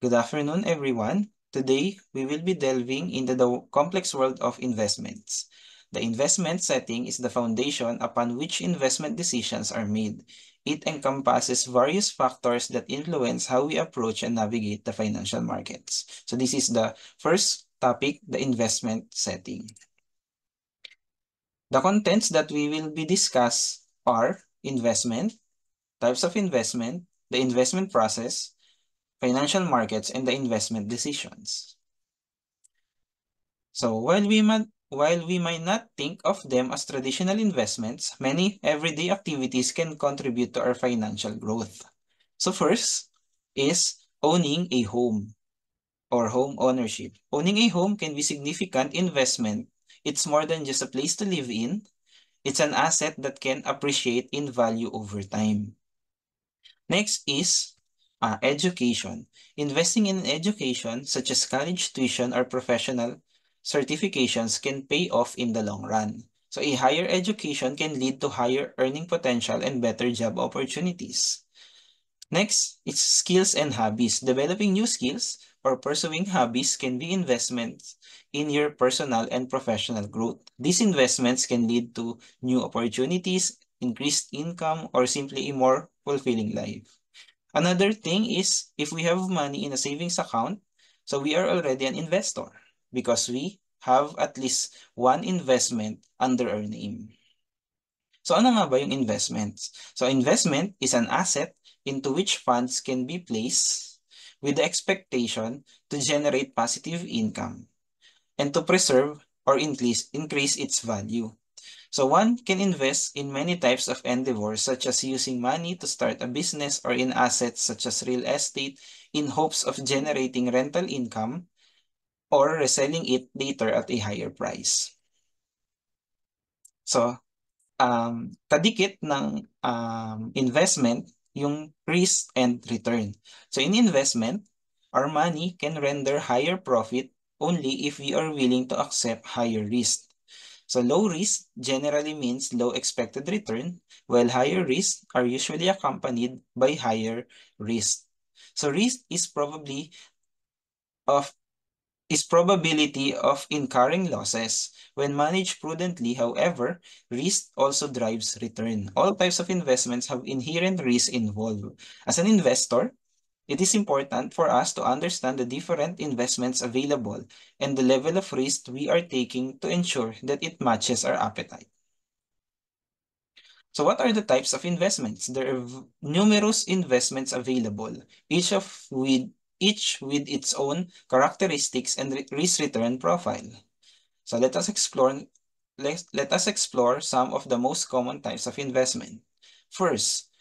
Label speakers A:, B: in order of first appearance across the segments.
A: Good afternoon, everyone. Today, we will be delving into the complex world of investments. The investment setting is the foundation upon which investment decisions are made. It encompasses various factors that influence how we approach and navigate the financial markets. So this is the first topic, the investment setting. The contents that we will be discuss are investment, types of investment, the investment process, financial markets, and the investment decisions. So while we might not think of them as traditional investments, many everyday activities can contribute to our financial growth. So first is owning a home or home ownership. Owning a home can be significant investment. It's more than just a place to live in. It's an asset that can appreciate in value over time. Next is education. Investing in education, such as college tuition or professional certifications, can pay off in the long run. So a higher education can lead to higher earning potential and better job opportunities. Next, it's skills and hobbies. Developing new skills or pursuing hobbies can be investments in your personal and professional growth. These investments can lead to new opportunities, increased income, or simply a more fulfilling life. Another thing is if we have money in a savings account, so we are already an investor because we have at least one investment under our name. So ano nga ba yung investments? So investment is an asset into which funds can be placed with the expectation to generate positive income and to preserve or increase its value. So one can invest in many types of endeavors such as using money to start a business or in assets such as real estate in hopes of generating rental income or reselling it later at a higher price. So kadikit ng investment yung risk and return. So in investment, our money can render higher profit only if we are willing to accept higher risk. So low risk generally means low expected return, while higher risk are usually accompanied by higher risk. So risk is of probability of incurring losses. When managed prudently, however, risk also drives return. All types of investments have inherent risk involved. As an investor, it is important for us to understand the different investments available and the level of risk we are taking to ensure that it matches our appetite. So what are the types of investments? There are numerous investments available, each with its own characteristics and risk return profile. So let us explore some of the most common types of investment. First,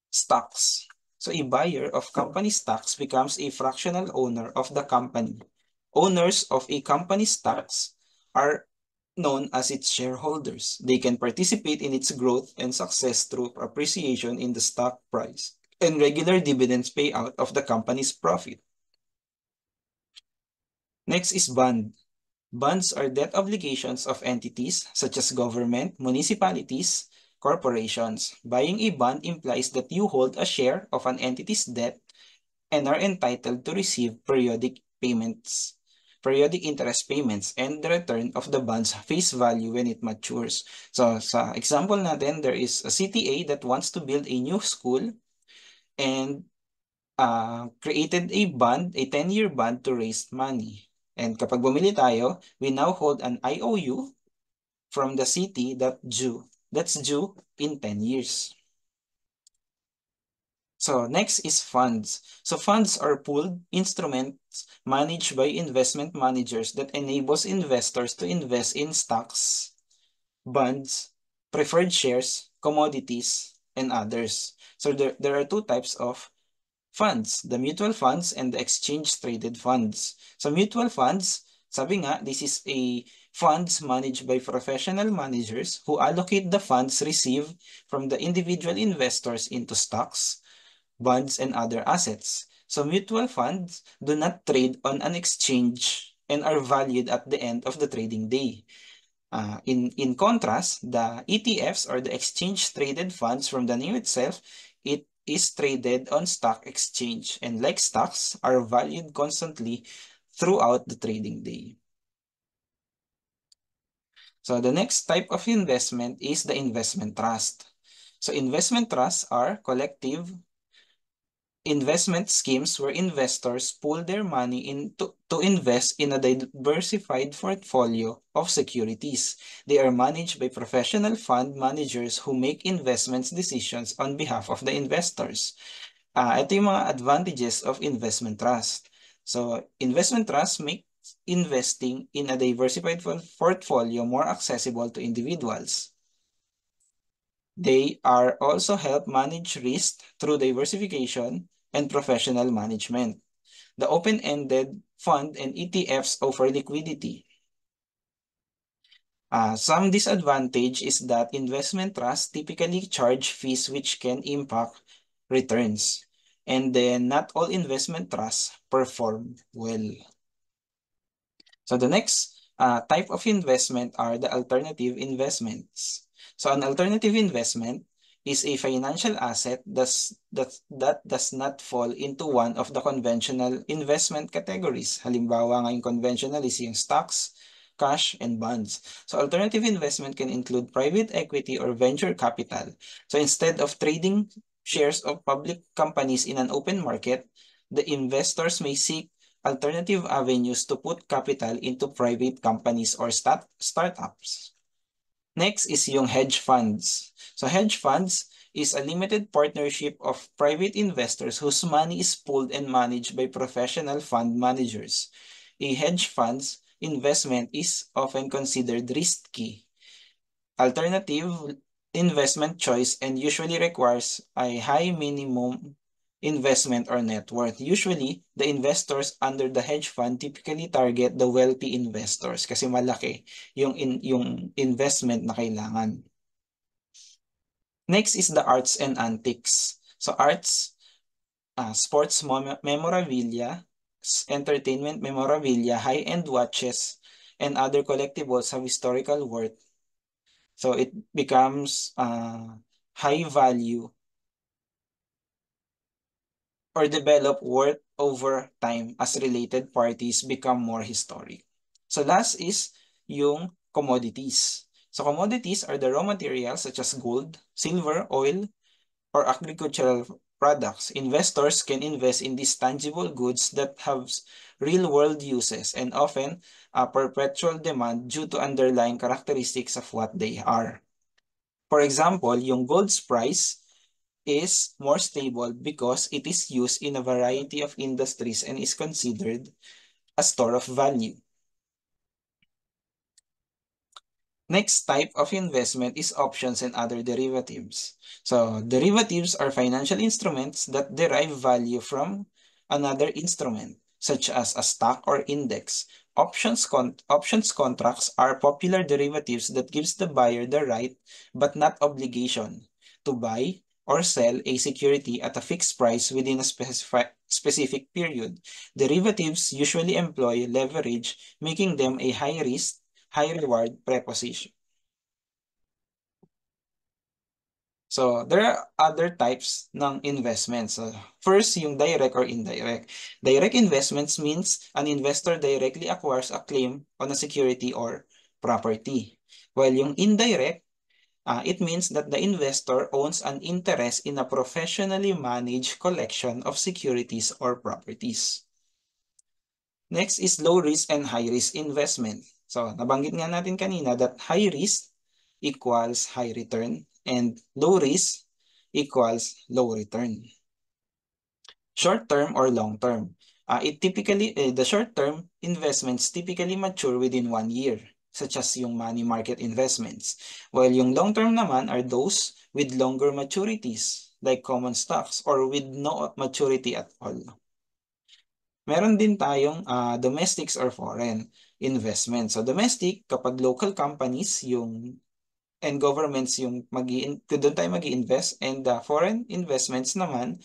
A: stocks. So a buyer of company stocks becomes a fractional owner of the company. Owners of a company's stocks are known as its shareholders. They can participate in its growth and success through appreciation in the stock price and regular dividends payout of the company's profit. Next is bond. Bonds are debt obligations of entities such as government, municipalities, corporations. Buying a bond implies that you hold a share of an entity's debt and are entitled to receive periodic interest payments, and the return of the bond's face value when it matures. So sa example natin, there is a CTA that wants to build a new school and created a bond, a 10-year bond to raise money. And kapag bumili tayo, we now hold an IOU from the city that's due in 10 years. So next is funds. So funds are pooled instruments managed by investment managers that enables investors to invest in stocks, bonds, preferred shares, commodities, and others. So there are two types of funds, the mutual funds and the exchange-traded funds. So mutual funds, sabi nga, this is a funds managed by professional managers who allocate the funds received from the individual investors into stocks, bonds, and other assets. So mutual funds do not trade on an exchange and are valued at the end of the trading day. In contrast, the ETFs or the exchange-traded funds, from the name itself, it is traded on stock exchange and like stocks are valued constantly throughout the trading day. So the next type of investment is the investment trust. So investment trusts are collective investment schemes where investors pool their money to invest in a diversified portfolio of securities. They are managed by professional fund managers who make investments decisions on behalf of the investors. Ito yung mga advantages of investment trust. So, investment trust make investing in a diversified portfolio more accessible to individuals. They are also help manage risk through diversification and professional management. The open-ended fund and ETFs offer liquidity. Some disadvantage is that investment trusts typically charge fees which can impact returns. And then not all investment trusts perform well. So the next type of investment are the alternative investments. So an alternative investment is a financial asset that does not fall into one of the conventional investment categories. Halimbawa ngayong conventional is yung stocks, cash, and bonds. So alternative investment can include private equity or venture capital. So instead of trading shares of public companies in an open market, the investors may seek alternative avenues to put capital into private companies or startups. Next is yung hedge funds. So hedge funds is a limited partnership of private investors whose money is pooled and managed by professional fund managers. A hedge fund's investment is often considered risky. Alternative investment choice and usually requires a high minimum investment or net worth. Usually, the investors under the hedge fund typically target the wealthy investors kasi malaki yung investment na kailangan. Next is the arts and antiques. So arts, sports memorabilia, entertainment memorabilia, high-end watches, and other collectibles have historical worth. So it becomes high value or develop worth over time as related parties become more historic. So last is yung commodities. So commodities are the raw materials such as gold, silver, oil, or agricultural products. Investors can invest in these tangible goods that have real-world uses and often a perpetual demand due to underlying characteristics of what they are. For example, yung gold's price is more stable because it is used in a variety of industries and is considered a store of value. Next type of investment is options and other derivatives. So derivatives are financial instruments that derive value from another instrument, such as a stock or index. Options contracts are popular derivatives that gives the buyer the right, but not obligation, to buy or sell a security at a fixed price within a specific period. Derivatives usually employ leverage, making them a high-risk, high-reward preposition. So, there are other types ng investments. So, first, yung direct or indirect. Direct investments means an investor directly acquires a claim on a security or property. While yung indirect, it means that the investor owns an interest in a professionally managed collection of securities or properties. Next is low risk and high risk investment. So, nabanggit nga natin kanina that high risk equals high return and low risk equals low return. Short term or long term. The short term investments typically mature within 1 year, such as yung money market investments. While yung long term naman are those with longer maturities, like common stocks, or with no maturity at all. Meron din tayong domestics or foreign investments. So domestic, kapag local companies yung and governments yung doon tayo mag-invest, and foreign investments naman,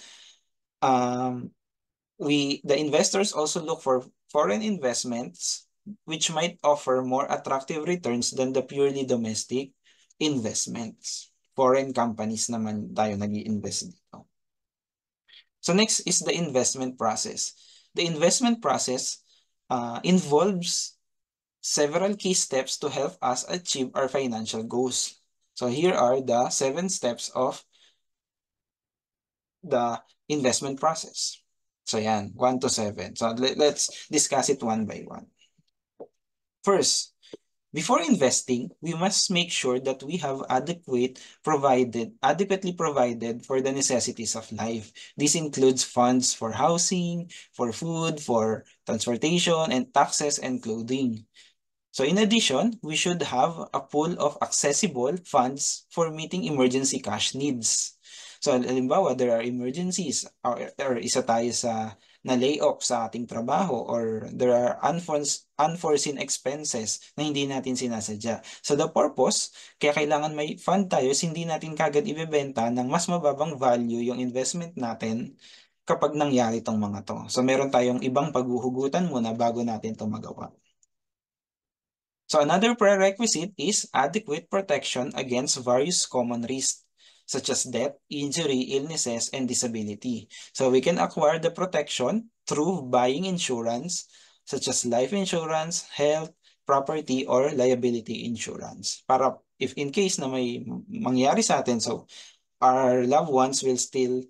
A: the investors also look for foreign investments which might offer more attractive returns than the purely domestic investments. Foreign companies naman tayo nag-i-invest dito. So next is the investment process. The investment process involves several key steps to help us achieve our financial goals. So here are the 7 steps of the investment process. So yan, 1 to 7. So let's discuss it one by one. First, before investing, we must make sure that we have adequately provided for the necessities of life. This includes funds for housing, for food, for transportation, and taxes and clothing. So in addition, we should have a pool of accessible funds for meeting emergency cash needs. So halimbawa, there are emergencies or isa tayo sa na-layoff sa ating trabaho or there are unforeseen expenses na hindi natin sinasadya. So the purpose, kaya kailangan may fund tayo, is hindi natin kagad ibebenta ng mas mababang value yung investment natin kapag nangyari tong mga to. So meron tayong ibang paghuhugutan muna bago natin to magawa. So another prerequisite is adequate protection against various common risks such as death, injury, illnesses, and disability. So we can acquire the protection through buying insurance such as life insurance, health, property, or liability insurance. Para if in case na may mangyari sa atin, so our loved ones will still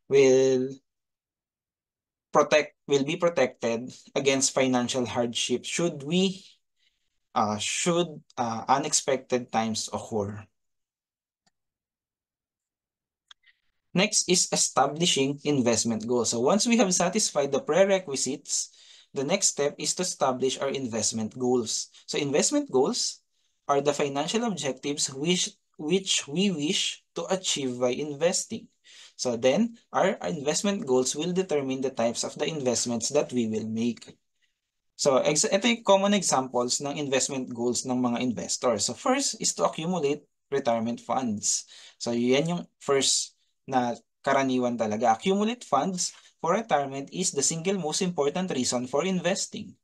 A: will will be protected against financial hardship should unexpected times occur. Next is establishing investment goals. So once we have satisfied the prerequisites, the next step is to establish our investment goals. So investment goals are the financial objectives which we wish to achieve by investing. So then, our investment goals will determine the types of the investments that we will make. So, ito yung common examples ng investment goals ng mga investors. So, first is to accumulate retirement funds. So, yan yung first na karaniwan talaga. Accumulate funds for retirement is the single most important reason for investing.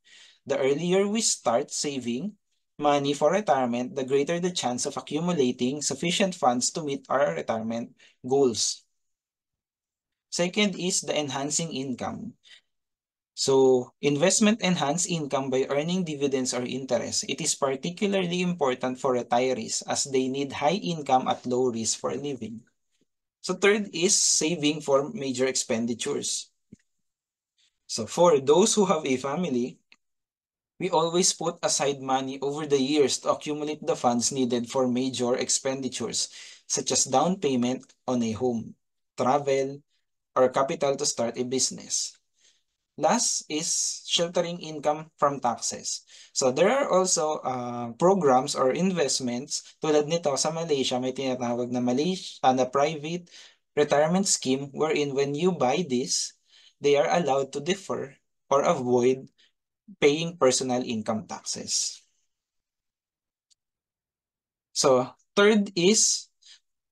A: The earlier we start saving money for retirement, the greater the chance of accumulating sufficient funds to meet our retirement goals. Second is the enhancing income. So, investment enhance income by earning dividends or interest. It is particularly important for retirees as they need high income at low risk for a living. So, third is saving for major expenditures. So, for those who have a family, we always put aside money over the years to accumulate the funds needed for major expenditures, such as down payment on a home, travel, or capital to start a business. Last is sheltering income from taxes. So there are also programs or investments tulad nito sa Malaysia, may tinatawag na na private retirement scheme wherein when you buy this, they are allowed to defer or avoid paying personal income taxes. So third is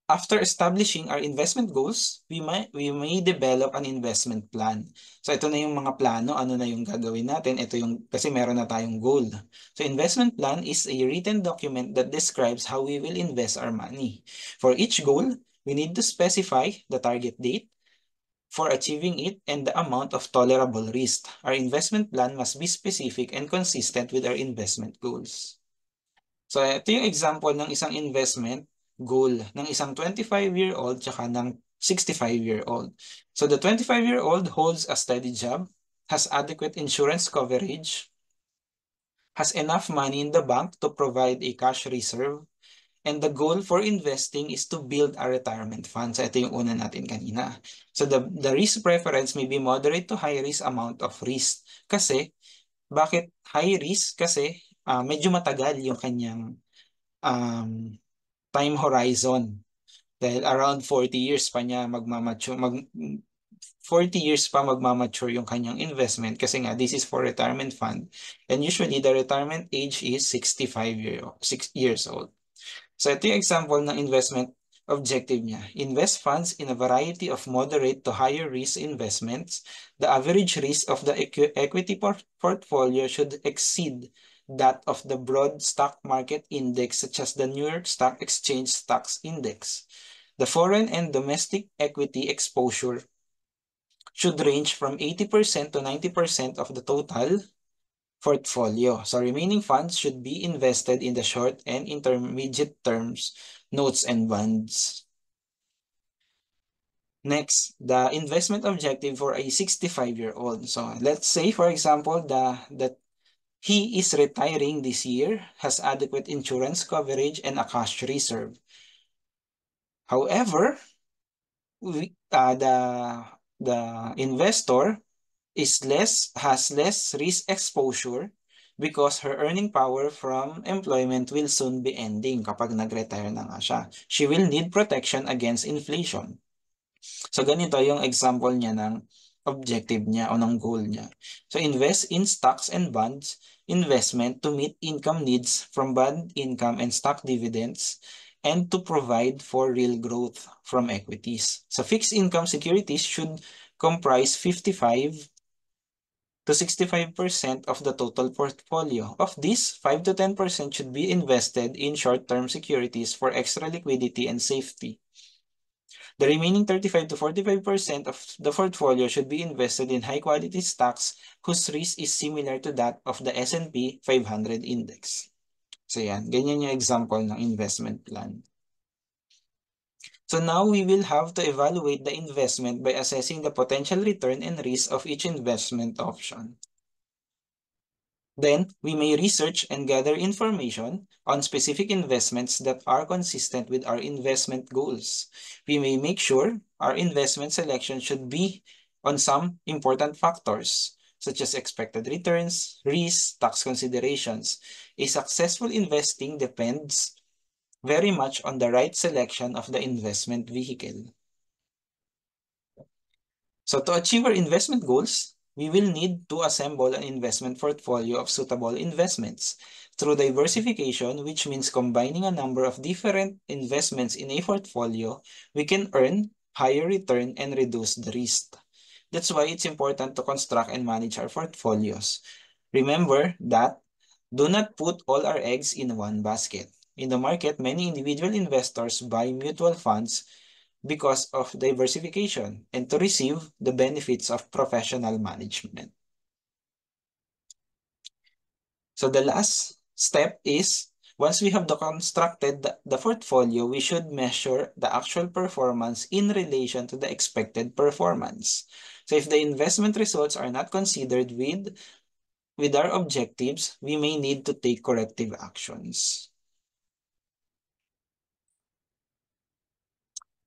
A: after establishing our investment goals, we may develop an investment plan. So ito na yung mga plano, ano na yung gagawin natin. Ito yung, kasi meron na tayong goal. So investment plan is a written document that describes how we will invest our money. For each goal, we need to specify the target date for achieving it and the amount of tolerable risk. Our investment plan must be specific and consistent with our investment goals. So ito yung example ng isang investment goal ng isang 25-year-old tsaka ng 65-year-old. So the 25-year-old holds a steady job, has adequate insurance coverage, has enough money in the bank to provide a cash reserve, and the goal for investing is to build a retirement fund. So ito yung una natin kanina. So the risk preference may be moderate to high risk amount of risk. Kasi, bakit high risk? Kasi medyo matagal yung kanyang time horizon. Dahil around 40 years pa niya 40 years pa magmamature yung kanyang investment kasi nga this is for retirement fund and usually the retirement age is 6 years old. So ito yung example ng investment objective niya. Invest funds in a variety of moderate to higher risk investments. The average risk of the equity portfolio should exceed that of the broad stock market index such as the New York Stock Exchange Stocks Index. The foreign and domestic equity exposure should range from 80% to 90% of the total portfolio. So remaining funds should be invested in the short and intermediate terms, notes and bonds. Next, the investment objective for a 65-year-old. So let's say, for example, that he is retiring this year, has adequate insurance coverage and a cash reserve. However, the investor has less risk exposure because her earning power from employment will soon be ending kapag nag-retire na nga siya. She will need protection against inflation. So ganito yung example niya ng objective niya o ng goal niya. So invest in stocks and bonds, investment to meet income needs from bond income and stock dividends, and to provide for real growth from equities. So fixed income securities should comprise 55 to 65% of the total portfolio. Of this, 5 to 10% should be invested in short-term securities for extra liquidity and safety. The remaining 35 to 45% of the portfolio should be invested in high-quality stocks whose risk is similar to that of the S&P 500 index. So yan, ganyan yung example ng investment plan. So now we will have to evaluate the investment by assessing the potential return and risk of each investment option. Then, we may research and gather information on specific investments that are consistent with our investment goals. We may make sure our investment selection should be on some important factors, such as expected returns, risk, tax considerations. A successful investing depends very much on the right selection of the investment vehicle. So to achieve our investment goals, we will need to assemble an investment portfolio of suitable investments. Through diversification, which means combining a number of different investments in a portfolio, we can earn higher return and reduce the risk. That's why it's important to construct and manage our portfolios. Remember that do not put all our eggs in one basket. In the market, many individual investors buy mutual funds because of diversification and to receive the benefits of professional management. So the last step is, once we have constructed the portfolio, we should measure the actual performance in relation to the expected performance. So if the investment results are not considered with our objectives, we may need to take corrective actions.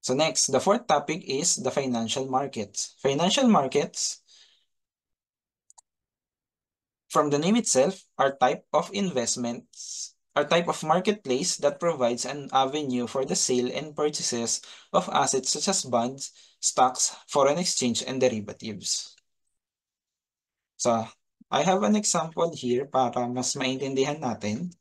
A: So next, the fourth topic is the financial markets. Financial markets, from the name itself, are type of marketplace that provides an avenue for the sale and purchases of assets such as bonds, stocks, foreign exchange, and derivatives. So, I have an example here para mas maintindihan natin.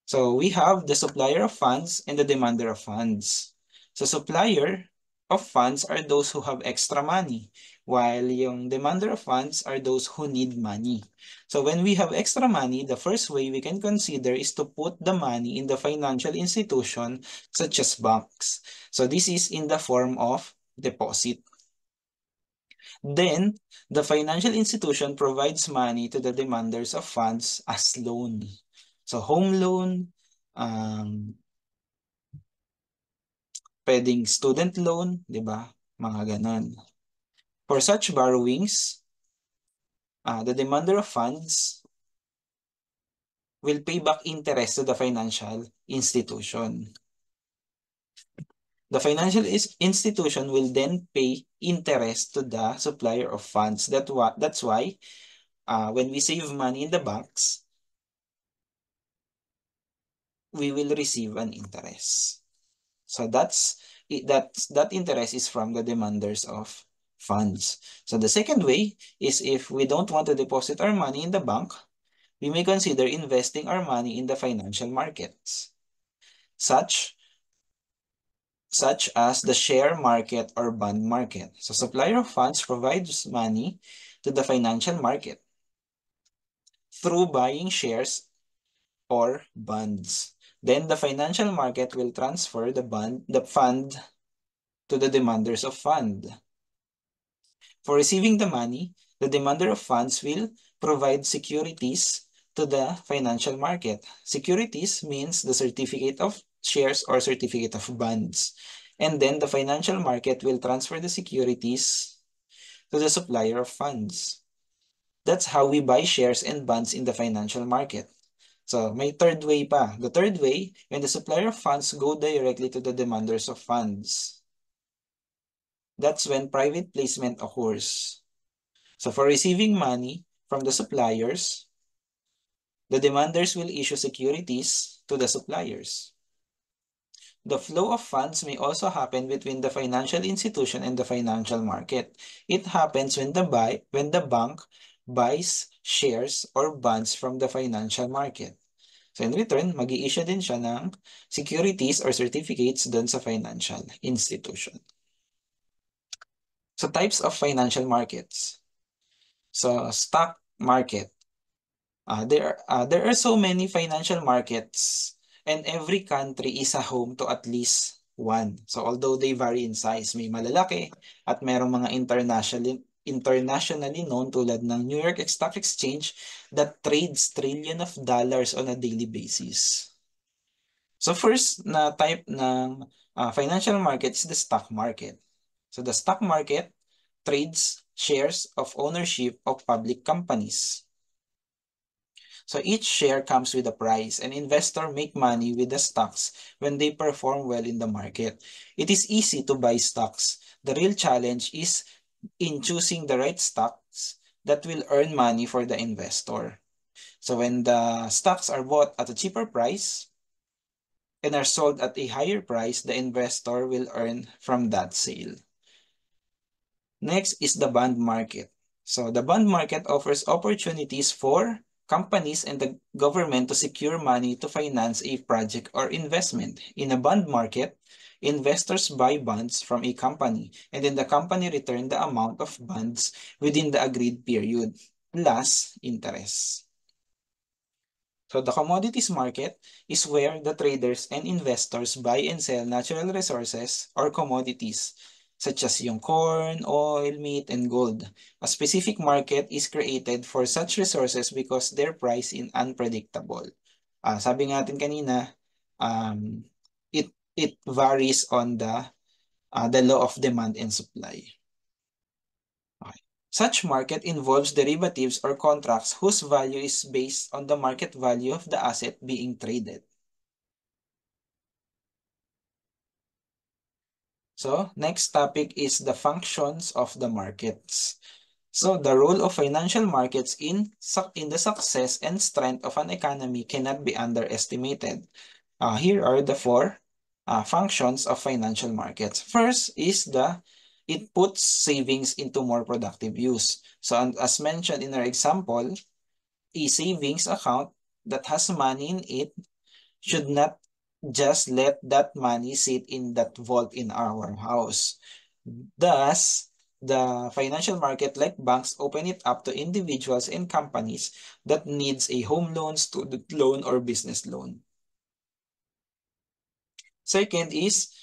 A: So we have the supplier of funds and the demander of funds. So supplier of funds are those who have extra money, while yung demander of funds are those who need money. So when we have extra money, the first way we can consider is to put the money in the financial institution such as banks. So this is in the form of deposit. Then, the financial institution provides money to the demanders of funds as loan. So home loan, pwedeng student loan, di ba? Mga ganon. For such borrowings, the demander of funds will pay back interest to the financial institution. The financial institution will then pay interest to the supplier of funds. That's why when we save money in the banks, we will receive an interest. So that interest is from the demanders of funds. So the second way is, if we don't want to deposit our money in the bank, we may consider investing our money in the financial markets, such as the share market or bond market. So supplier of funds provides money to the financial market through buying shares or bonds. Then the financial market will transfer the fund to the demanders of fund. For receiving the money, the demander of funds will provide securities to the financial market. Securities means the certificate of shares or certificate of bonds. And then the financial market will transfer the securities to the supplier of funds. That's how we buy shares and bonds in the financial market. So may third way pa. The third way, when the supplier of funds go directly to the demanders of funds. That's when private placement occurs. So for receiving money from the suppliers, the demanders will issue securities to the suppliers. The flow of funds may also happen between the financial institution and the financial market. It happens when the bank buys shares or bonds from the financial market. So in return, mag-i-issue din siya ng securities or certificates dun sa financial institution. So types of financial markets. So stock market. There are so many financial markets, and every country is a home to at least one. So although they vary in size, may malalaki at merong mga internationally known tulad ng New York Stock Exchange that trades trillion of dollars on a daily basis. So first na type ng financial market is the stock market. So the stock market trades shares of ownership of public companies. So each share comes with a price, and investors make money with the stocks when they perform well in the market. It is easy to buy stocks. The real challenge is in choosing the right stocks that will earn money for the investor. So when the stocks are bought at a cheaper price and are sold at a higher price, the investor will earn from that sale. Next is the bond market. So the bond market offers opportunities for companies and the government to secure money to finance a project or investment. In a bond market, investors buy bonds from a company, and then the company return the amount of bonds within the agreed period, plus interest. So the commodities market is where the traders and investors buy and sell natural resources or commodities, such as yung corn, oil, meat, and gold. A specific market is created for such resources because their price is unpredictable. Sabi nga natin kanina, it varies on the law of demand and supply. Okay. Such market involves derivatives or contracts whose value is based on the market value of the asset being traded. So, next topic is the functions of the markets. So, the role of financial markets in the success and strength of an economy cannot be underestimated. Here are the four functions of financial markets. First is it puts savings into more productive use. So, as mentioned in our example, a savings account that has money in it should not just let that money sit in that vault in our house. Thus, the financial market like banks open it up to individuals and companies that needs a home loan, student loan, or business loan. Second is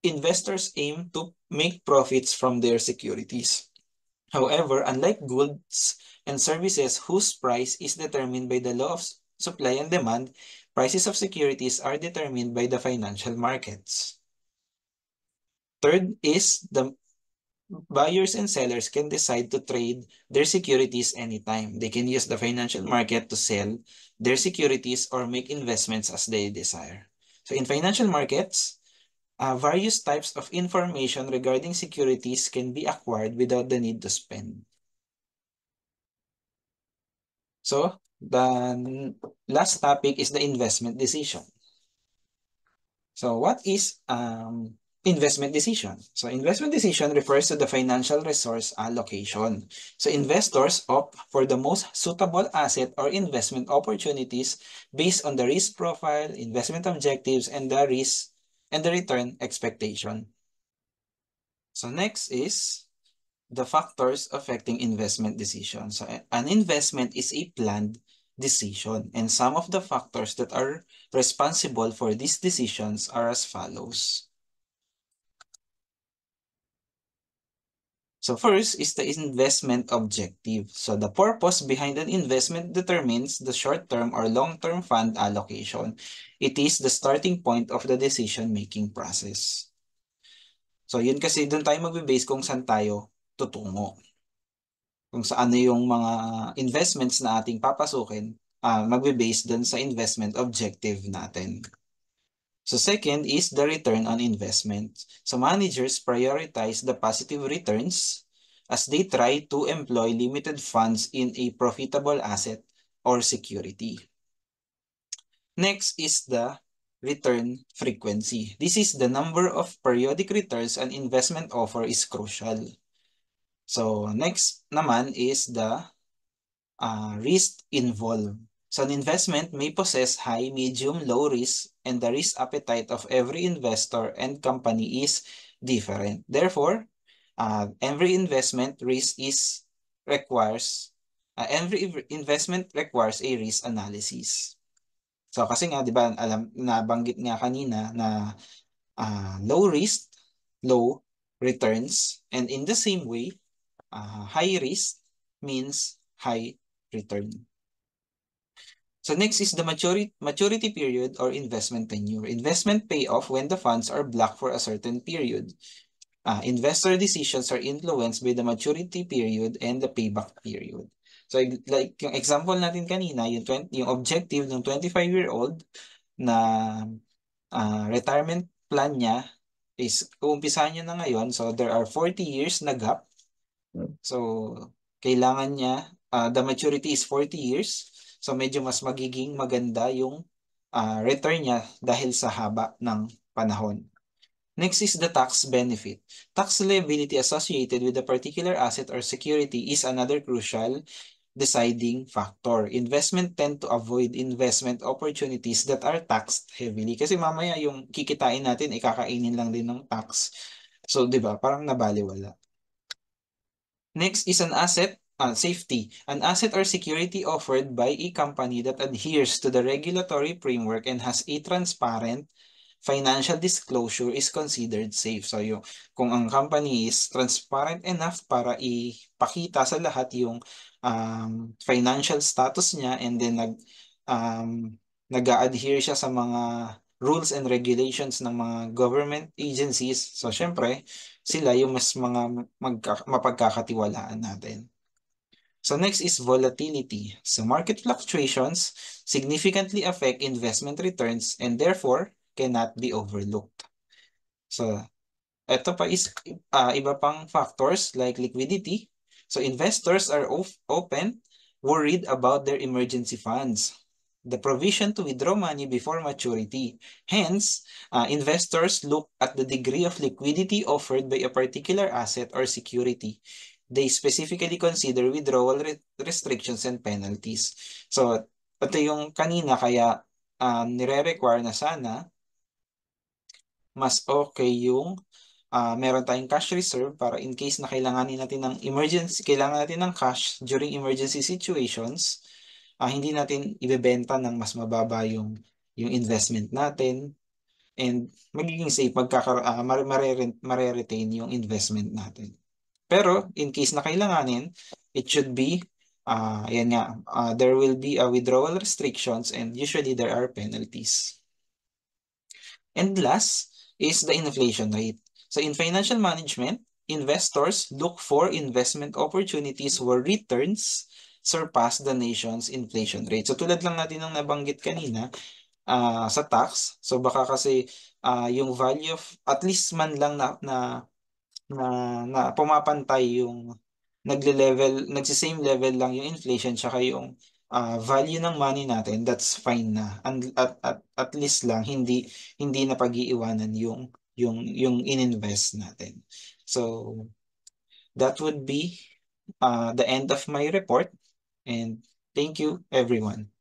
A: investors aim to make profits from their securities. However, unlike goods and services whose price is determined by the law of supply and demand, prices of securities are determined by the financial markets. Third is the buyers and sellers can decide to trade their securities anytime. They can use the financial market to sell their securities or make investments as they desire. So in financial markets, various types of information regarding securities can be acquired without the need to spend. So the last topic is the investment decision. So what is investment decision? So investment decision refers to the financial resource allocation. So investors opt for the most suitable asset or investment opportunities based on the risk profile, investment objectives, and the risk and the return expectation. So next is the factors affecting investment decisions. So an investment is a planned decision, and some of the factors that are responsible for these decisions are as follows. So first is the investment objective. So the purpose behind an investment determines the short-term or long-term fund allocation. It is the starting point of the decision-making process. So yun kasi doon tayo magbe-base kung saan tayo tutungo. Kung saan na yung mga investments na ating papasukin, magbe-base doon sa investment objective natin. So second is the return on investment. So managers prioritize the positive returns as they try to employ limited funds in a profitable asset or security. Next is the return frequency. This is the number of periodic returns an investment offer is crucial. So next naman is the risk involved. So an investment may possess high, medium, low risk, and the risk appetite of every investor and company is different. Therefore, every investment risk is requires every investment requires a risk analysis. So kasi nga 'di ba alam nabanggit nga kanina na low risk, low returns, and in the same way, high risk means high return. So next is the maturity period or investment tenure. Investment payoff when the funds are blocked for a certain period. Investor decisions are influenced by the maturity period and the payback period. So like yung example natin kanina, yung objective ng 25-year-old na retirement plan niya is uumpisahan niya na ngayon. So there are 40 years na gap. So kailangan niya, the maturity is 40 years. So medyo mas magiging maganda yung return niya dahil sa haba ng panahon. Next is the tax benefit. Tax liability associated with a particular asset or security is another crucial deciding factor. Investment tend to avoid investment opportunities that are taxed heavily. Kasi mamaya yung kikitain natin, ikakainin lang din ng tax. So, di ba, parang nabaliwala. Next is an asset safety. An asset or security offered by a company that adheres to the regulatory framework and has a transparent financial disclosure is considered safe. So yung kung ang company is transparent enough para ipakita sa lahat yung financial status niya and then nag-a-adhere siya sa mga rules and regulations ng mga government agencies. So syempre, sila yung mas mga mapagkakatiwalaan natin. So next is volatility. So market fluctuations significantly affect investment returns and therefore cannot be overlooked. So ito pa is iba pang factors like liquidity. So investors are often worried about their emergency funds, the provision to withdraw money before maturity. Hence, investors look at the degree of liquidity offered by a particular asset or security. They specifically consider withdrawal restrictions and penalties. So, ito yung kanina kaya nire-require na sana mas okay yung meron tayong cash reserve para in case na kailanganin natin ng emergency, kailangan natin ng cash during emergency situations, hindi natin ibebenta ng mas mababa yung investment natin and magiging safe mare-retain yung investment natin. Pero in case na kailanganin, it should be yan nga, there will be a withdrawal restrictions and usually there are penalties. And last is the inflation rate. So in financial management, investors look for investment opportunities where returns surpass the nation's inflation rate. So tulad lang natin ng nabanggit kanina sa tax. So baka kasi yung value of at least man lang na pumapantay yung nagsi-same level lang yung inflation tsaka yung value ng money natin, that's fine na. At least lang hindi na pag-iiwanan yung ininvest natin. So that would be the end of my report and thank you everyone.